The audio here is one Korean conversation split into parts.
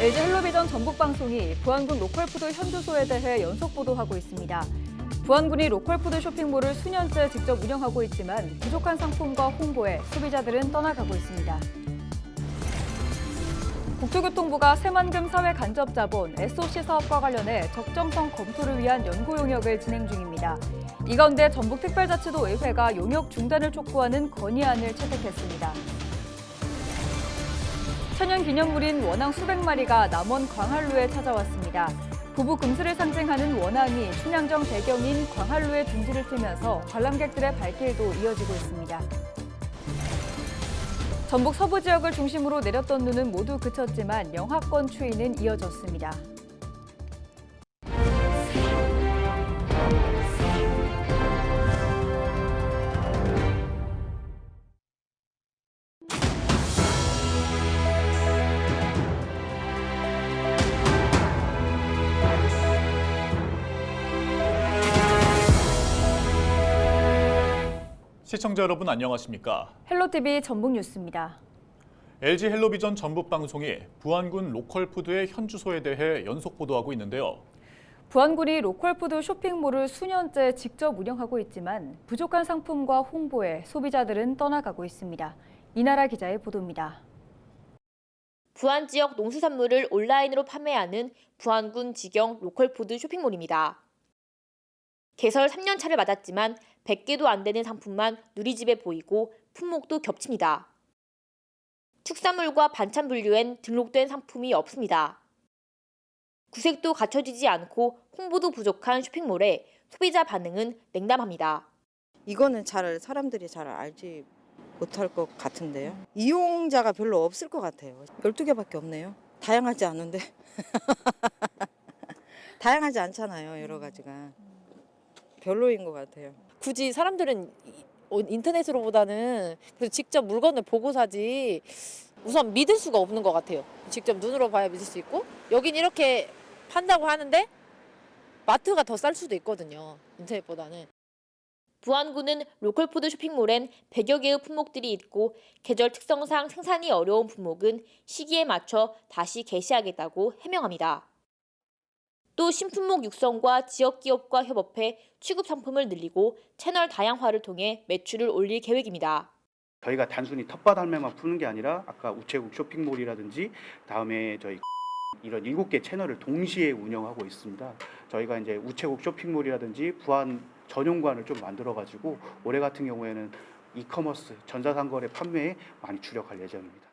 LG 헬로비전 전북방송이 부안군 로컬푸드 현주소에 대해 연속 보도하고 있습니다. 부안군이 로컬푸드 쇼핑몰을 수년째 직접 운영하고 있지만 부족한 상품과 홍보에 소비자들은 떠나가고 있습니다. 국토교통부가 새만금 사회간접자본 SOC 사업과 관련해 적정성 검토를 위한 연구 용역을 진행 중입니다. 이 가운데 전북특별자치도 의회가 용역 중단을 촉구하는 건의안을 채택했습니다. 천연기념물인 원앙 수백 마리가 남원 광활루에 찾아왔습니다. 부부 금슬을 상징하는 원앙이 춘향전 배경인 광활루에 둥지를 트면서 관람객들의 발길도 이어지고 있습니다. 전북 서부 지역을 중심으로 내렸던 눈은 모두 그쳤지만 영하권 추위는 이어졌습니다. 시청자 여러분 안녕하십니까? 헬로티비 전북뉴스입니다. LG 헬로비전 전북방송이 부안군 로컬푸드의 현주소에 대해 연속 보도하고 있는데요. 부안군이 로컬푸드 쇼핑몰을 수년째 직접 운영하고 있지만 부족한 상품과 홍보에 소비자들은 떠나가고 있습니다. 이나라 기자의 보도입니다. 부안 지역 농수산물을 온라인으로 판매하는 부안군 직영 로컬푸드 쇼핑몰입니다. 개설 3년 차를 맞았지만 100개도 안 되는 상품만 누리집에 보이고 품목도 겹칩니다. 축산물과 반찬 분류엔 등록된 상품이 없습니다. 구색도 갖춰지지 않고 홍보도 부족한 쇼핑몰에 소비자 반응은 냉담합니다. 이거는 사람들이 잘 알지 못할 것 같은데요. 이용자가 별로 없을 것 같아요. 12개밖에 없네요. 다양하지 않은데. 다양하지 않잖아요, 여러 가지가. 별로인 것 같아요. 굳이 사람들은 인터넷으로보다는 직접 물건을 보고 사지 우선 믿을 수가 없는 것 같아요. 직접 눈으로 봐야 믿을 수 있고 여긴 이렇게 판다고 하는데 마트가 더 쌀 수도 있거든요. 인터넷보다는. 부안군은 로컬푸드 쇼핑몰엔 100여 개의 품목들이 있고 계절 특성상 생산이 어려운 품목은 시기에 맞춰 다시 개시하겠다고 해명합니다. 또 신품목 육성과 지역기업과 협업해 취급 상품을 늘리고 채널 다양화를 통해 매출을 올릴 계획입니다. 저희가 단순히 텃밭할매만 푸는 게 아니라 아까 우체국 쇼핑몰이라든지 다음에 저희 이런 7개 채널을 동시에 운영하고 있습니다. 저희가 이제 우체국 쇼핑몰이라든지 부안 전용관을 좀 만들어가지고 올해 같은 경우에는 이커머스, 전자상거래 판매에 많이 주력할 예정입니다.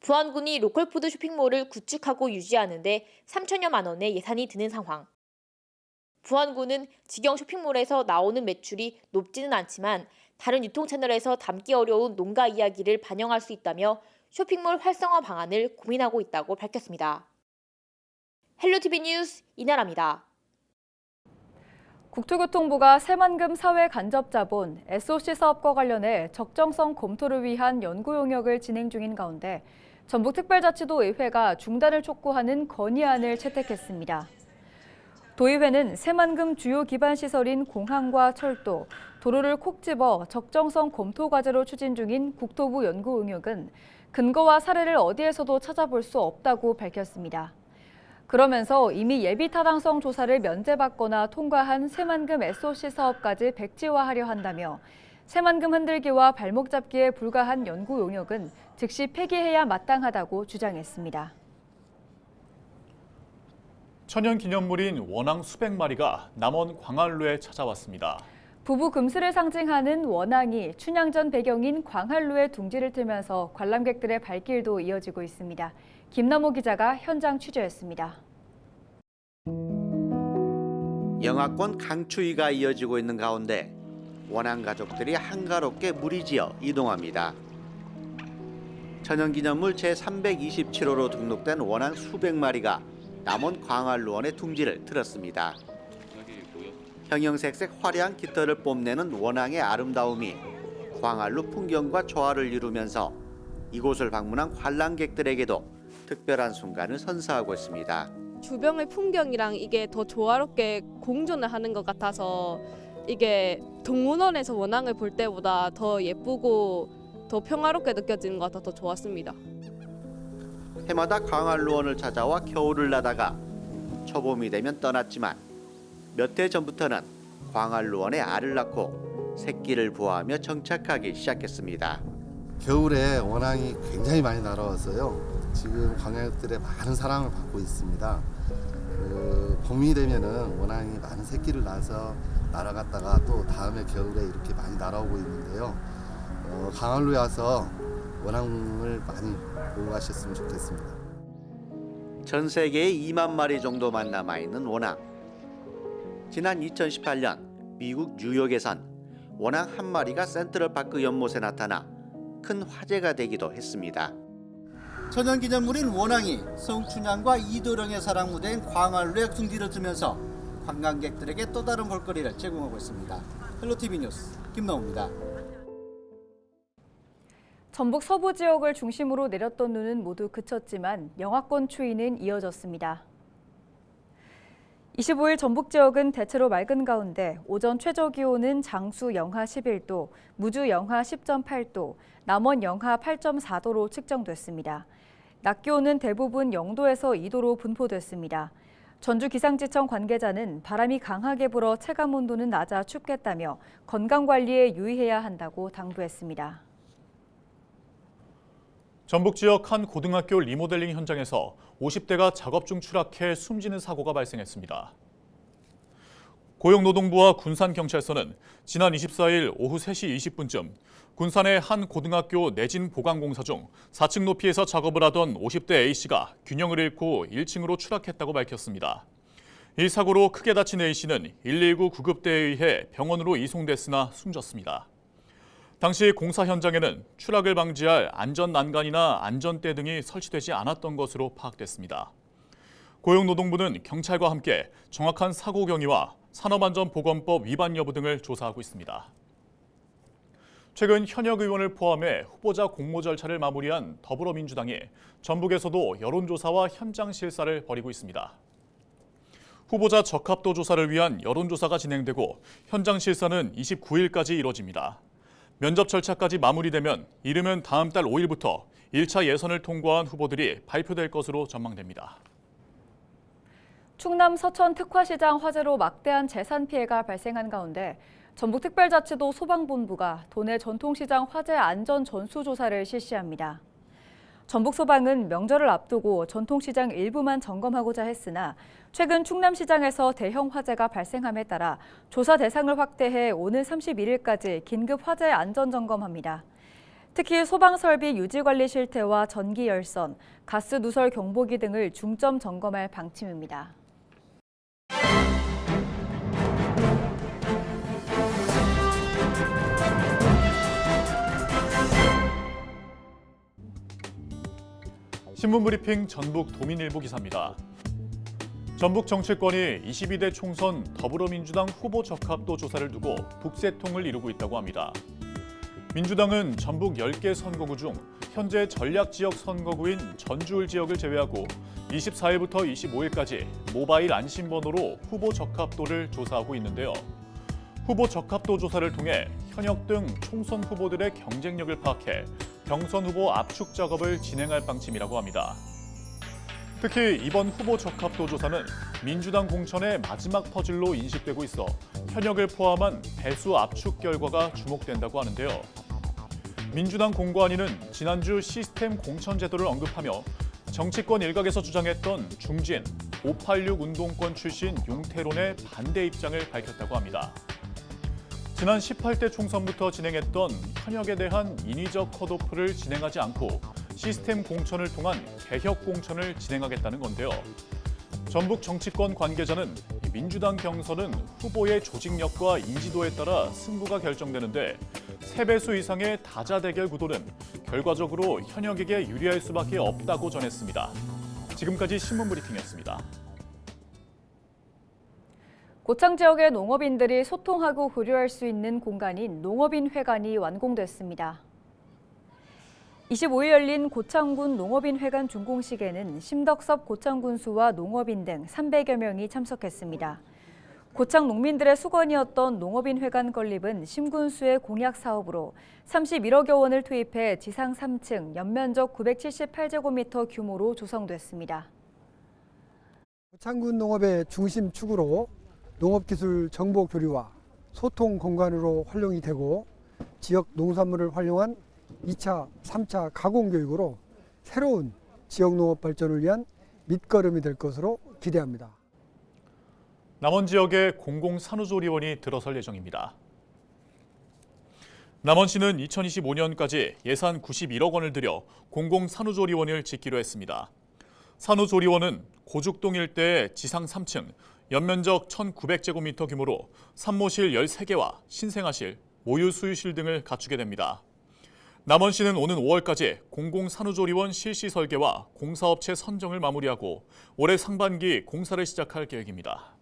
부안군이 로컬푸드 쇼핑몰을 구축하고 유지하는데 3천여만 원의 예산이 드는 상황. 부안군은 직영 쇼핑몰에서 나오는 매출이 높지는 않지만 다른 유통 채널에서 담기 어려운 농가 이야기를 반영할 수 있다며 쇼핑몰 활성화 방안을 고민하고 있다고 밝혔습니다. 헬로티비 뉴스 이나라입니다. 국토교통부가 새만금 사회간접자본 SOC 사업과 관련해 적정성 검토를 위한 연구 용역을 진행 중인 가운데 전북특별자치도 의회가 중단을 촉구하는 건의안을 채택했습니다. 도의회는 새만금 주요 기반시설인 공항과 철도, 도로를 콕 집어 적정성 검토 과제로 추진 중인 국토부 연구 용역은 근거와 사례를 어디에서도 찾아볼 수 없다고 밝혔습니다. 그러면서 이미 예비 타당성 조사를 면제받거나 통과한 새만금 SOC 사업까지 백지화하려 한다며 새만금 흔들기와 발목 잡기에 불과한 연구 용역은 즉시 폐기해야 마땅하다고 주장했습니다. 천연기념물인 원앙 수백 마리가 남원 광활루에 찾아왔습니다. 부부 금슬을 상징하는 원앙이 춘향전 배경인 광활루에 둥지를 트면서 관람객들의 발길도 이어지고 있습니다. 김남호 기자가 현장 취재했습니다. 영하권 강추위가 이어지고 있는 가운데 원앙 가족들이 한가롭게 무리지어 이동합니다. 천연기념물 제327호로 등록된 원앙 수백 마리가 남원 광활루원의 둥지를 틀었습니다. 형형색색 화려한 깃털을 뽐내는 원앙의 아름다움이 광활루 풍경과 조화를 이루면서 이곳을 방문한 관람객들에게도 특별한 순간을 선사하고 있습니다. 주변의 풍경이랑 이게 더 조화롭게 공존을 하는 것 같아서 이게 동문원에서 원앙을 볼 때보다 더 예쁘고 더 평화롭게 느껴지는 것 같아서 더 좋았습니다. 해마다 광안루원을 찾아와 겨울을 나다가 초봄이 되면 떠났지만 몇 해 전부터는 광안루원에 알을 낳고 새끼를 부화하며 정착하기 시작했습니다. 겨울에 원앙이 굉장히 많이 날아왔어요. 지금 광양들의 많은 사랑을 받고 있습니다. 봄이 되면은 원앙이 많은 새끼를 낳아서 날아갔다가 또 다음에 겨울에 이렇게 많이 날아오고 있는데요. 강원로에 와서 원앙을 많이 보고 가셨으면 좋겠습니다. 전 세계에 2만 마리 정도만 남아있는 원앙. 지난 2018년 미국 뉴욕에선 원앙 한 마리가 센트럴파크 연못에 나타나 큰 화제가 되기도 했습니다. 천연기념물인 원앙이 성춘향과 이도령의 사랑 무대인 광안루에 둥지를 두면서 관광객들에게 또 다른 볼거리를 제공하고 있습니다. 헬로티비 뉴스 김나우입니다. 전북 서부 지역을 중심으로 내렸던 눈은 모두 그쳤지만 영하권 추위는 이어졌습니다. 25일 전북 지역은 대체로 맑은 가운데 오전 최저 기온은 장수 영하 11도, 무주 영하 10.8도, 남원 영하 8.4도로 측정됐습니다. 낮 기온은 대부분 0도에서 2도로 분포됐습니다. 전주기상지청 관계자는 바람이 강하게 불어 체감 온도는 낮아 춥겠다며 건강관리에 유의해야 한다고 당부했습니다. 전북 지역 한 고등학교 리모델링 현장에서 50대가 작업 중 추락해 숨지는 사고가 발생했습니다. 고용노동부와 군산경찰서는 지난 24일 오후 3시 20분쯤 군산의 한 고등학교 내진 보강공사 중 4층 높이에서 작업을 하던 50대 A씨가 균형을 잃고 1층으로 추락했다고 밝혔습니다. 이 사고로 크게 다친 A씨는 119 구급대에 의해 병원으로 이송됐으나 숨졌습니다. 당시 공사 현장에는 추락을 방지할 안전 난간이나 안전대 등이 설치되지 않았던 것으로 파악됐습니다. 고용노동부는 경찰과 함께 정확한 사고 경위와 산업안전보건법 위반 여부 등을 조사하고 있습니다. 최근 현역 의원을 포함해 후보자 공모 절차를 마무리한 더불어민주당이 전북에서도 여론조사와 현장 실사를 벌이고 있습니다. 후보자 적합도 조사를 위한 여론조사가 진행되고 현장 실사는 29일까지 이뤄집니다. 면접 절차까지 마무리되면 이르면 다음 달 5일부터 1차 예선을 통과한 후보들이 발표될 것으로 전망됩니다. 충남 서천 특화시장 화재로 막대한 재산 피해가 발생한 가운데 전북특별자치도 소방본부가 도내 전통시장 화재 안전 전수조사를 실시합니다. 전북소방은 명절을 앞두고 전통시장 일부만 점검하고자 했으나 최근 충남시장에서 대형 화재가 발생함에 따라 조사 대상을 확대해 오는 31일까지 긴급 화재 안전 점검합니다. 특히 소방설비 유지관리 실태와 전기 열선, 가스 누설 경보기 등을 중점 점검할 방침입니다. 신문브리핑 전북 도민일보 기사입니다. 전북 정치권이 22대 총선 더불어민주당 후보 적합도 조사를 두고 북새통을 이루고 있다고 합니다. 민주당은 전북 10개 선거구 중 현재 전략지역 선거구인 전주을 지역을 제외하고 24일부터 25일까지 모바일 안심번호로 후보 적합도를 조사하고 있는데요. 후보 적합도 조사를 통해 현역 등 총선 후보들의 경쟁력을 파악해 경선 후보 압축 작업을 진행할 방침이라고 합니다. 특히 이번 후보 적합도 조사는 민주당 공천의 마지막 퍼즐로 인식되고 있어 현역을 포함한 배수 압축 결과가 주목된다고 하는데요. 민주당 공관위는 지난주 시스템 공천 제도를 언급하며 정치권 일각에서 주장했던 중진, 586 운동권 출신 용태론의 반대 입장을 밝혔다고 합니다. 지난 18대 총선부터 진행했던 현역에 대한 인위적 컷오프를 진행하지 않고 시스템 공천을 통한 개혁 공천을 진행하겠다는 건데요. 전북 정치권 관계자는 민주당 경선은 후보의 조직력과 인지도에 따라 승부가 결정되는데 3배수 이상의 다자대결 구도는 결과적으로 현역에게 유리할 수밖에 없다고 전했습니다. 지금까지 신문브리핑이었습니다. 고창 지역의 농업인들이 소통하고 교류할 수 있는 공간인 농업인 회관이 완공됐습니다. 25일 열린 고창군 농업인 회관 준공식에는 심덕섭 고창군수와 농업인 등 300여 명이 참석했습니다. 고창 농민들의 수건이었던 농업인회관 건립은 심군수의 공약 사업으로 31억여 원을 투입해 지상 3층, 연면적 978제곱미터 규모로 조성됐습니다. 고창군 농업의 중심축으로 농업기술 정보 교류와 소통 공간으로 활용이 되고 지역 농산물을 활용한 2차, 3차 가공 교육으로 새로운 지역 농업 발전을 위한 밑거름이 될 것으로 기대합니다. 남원 지역에 공공산후조리원이 들어설 예정입니다. 남원시는 2025년까지 예산 91억 원을 들여 공공산후조리원을 짓기로 했습니다. 산후조리원은 고죽동 일대의 지상 3층, 연면적 1,900제곱미터 규모로 산모실 13개와 신생아실, 모유수유실 등을 갖추게 됩니다. 남원시는 오는 5월까지 공공산후조리원 실시 설계와 공사업체 선정을 마무리하고 올해 상반기 공사를 시작할 계획입니다.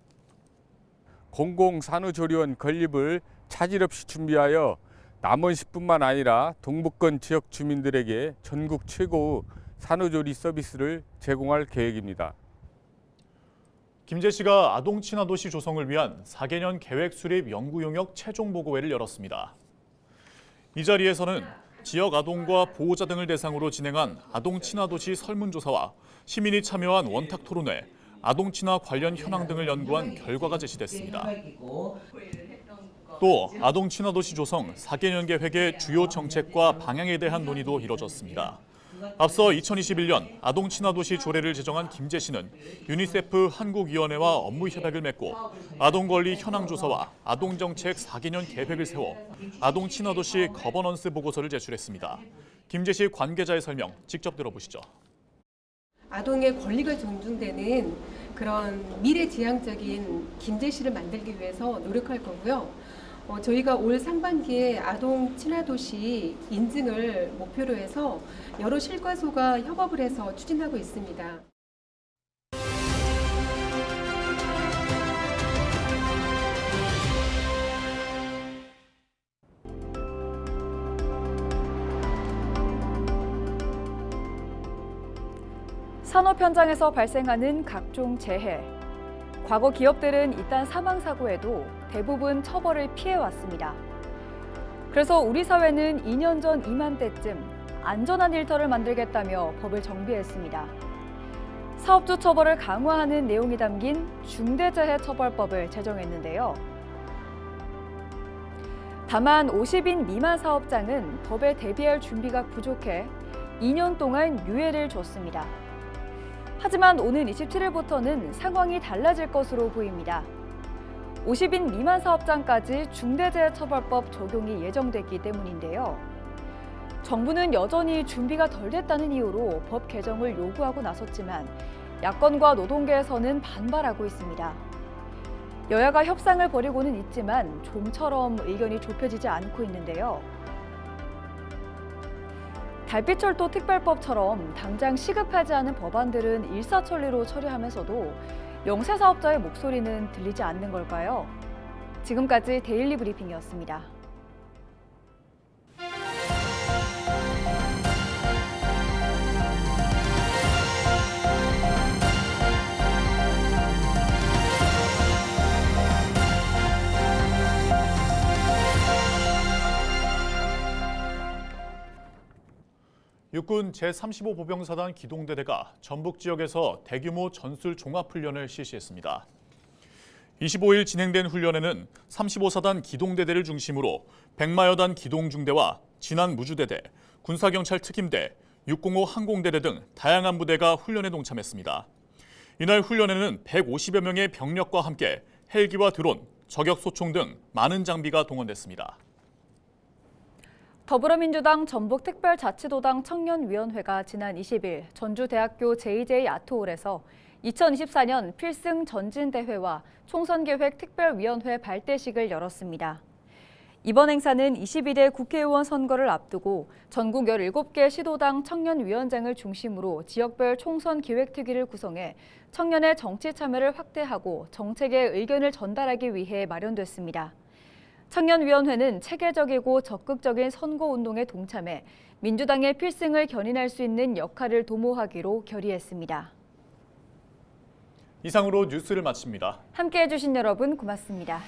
공공산후조리원 건립을 차질 없이 준비하여 남원시뿐만 아니라 동북권 지역 주민들에게 전국 최고의 산후조리 서비스를 제공할 계획입니다. 김제시가 아동친화도시 조성을 위한 4개년 계획 수립 연구 용역 최종 보고회를 열었습니다. 이 자리에서는 지역 아동과 보호자 등을 대상으로 진행한 아동친화도시 설문조사와 시민이 참여한 원탁 토론회, 아동친화 관련 현황 등을 연구한 결과가 제시됐습니다. 또 아동친화도시 조성 4개년 계획의 주요 정책과 방향에 대한 논의도 이뤄졌습니다. 앞서 2021년 아동친화도시 조례를 제정한 김제시는 유니세프 한국위원회와 업무 협약을 맺고 아동권리 현황조사와 아동정책 4개년 계획을 세워 아동친화도시 거버넌스 보고서를 제출했습니다. 김제시 관계자의 설명 직접 들어보시죠. 아동의 권리가 존중되는 그런 미래지향적인 김제시를 만들기 위해서 노력할 거고요. 저희가 올 상반기에 아동 친화도시 인증을 목표로 해서 여러 실과소가 협업을 해서 추진하고 있습니다. 산업 현장에서 발생하는 각종 재해. 과거 기업들은 이딴 사망사고에도 대부분 처벌을 피해왔습니다. 그래서 우리 사회는 2년 전 이맘때쯤 안전한 일터를 만들겠다며 법을 정비했습니다. 사업주 처벌을 강화하는 내용이 담긴 중대재해처벌법을 제정했는데요. 다만 50인 미만 사업장은 법에 대비할 준비가 부족해 2년 동안 유예를 줬습니다. 하지만 오는 27일부터는 상황이 달라질 것으로 보입니다. 50인 미만 사업장까지 중대재해처벌법 적용이 예정됐기 때문인데요. 정부는 여전히 준비가 덜 됐다는 이유로 법 개정을 요구하고 나섰지만 야권과 노동계에서는 반발하고 있습니다. 여야가 협상을 벌이고는 있지만 좀처럼 의견이 좁혀지지 않고 있는데요. 달빛철도 특별법처럼 당장 시급하지 않은 법안들은 일사천리로 처리하면서도 영세사업자의 목소리는 들리지 않는 걸까요? 지금까지 데일리 브리핑이었습니다. 육군 제35보병사단 기동대대가 전북 지역에서 대규모 전술 종합훈련을 실시했습니다. 25일 진행된 훈련에는 35사단 기동대대를 중심으로 100마여단 기동중대와 진안무주대대, 군사경찰 특임대, 605 항공대대 등 다양한 부대가 훈련에 동참했습니다. 이날 훈련에는 150여 명의 병력과 함께 헬기와 드론, 저격소총 등 많은 장비가 동원됐습니다. 더불어민주당 전북특별자치도당 청년위원회가 지난 20일 전주대학교 JJ 아트홀에서 2024년 필승 전진대회와 총선계획 특별위원회 발대식을 열었습니다. 이번 행사는 22대 국회의원 선거를 앞두고 전국 17개 시도당 청년위원장을 중심으로 지역별 총선 기획특위를 구성해 청년의 정치 참여를 확대하고 정책의 의견을 전달하기 위해 마련됐습니다. 청년위원회는 체계적이고 적극적인 선거운동에 동참해 민주당의 필승을 견인할 수 있는 역할을 도모하기로 결의했습니다. 이상으로 뉴스를 마칩니다. 함께해 주신 여러분 고맙습니다.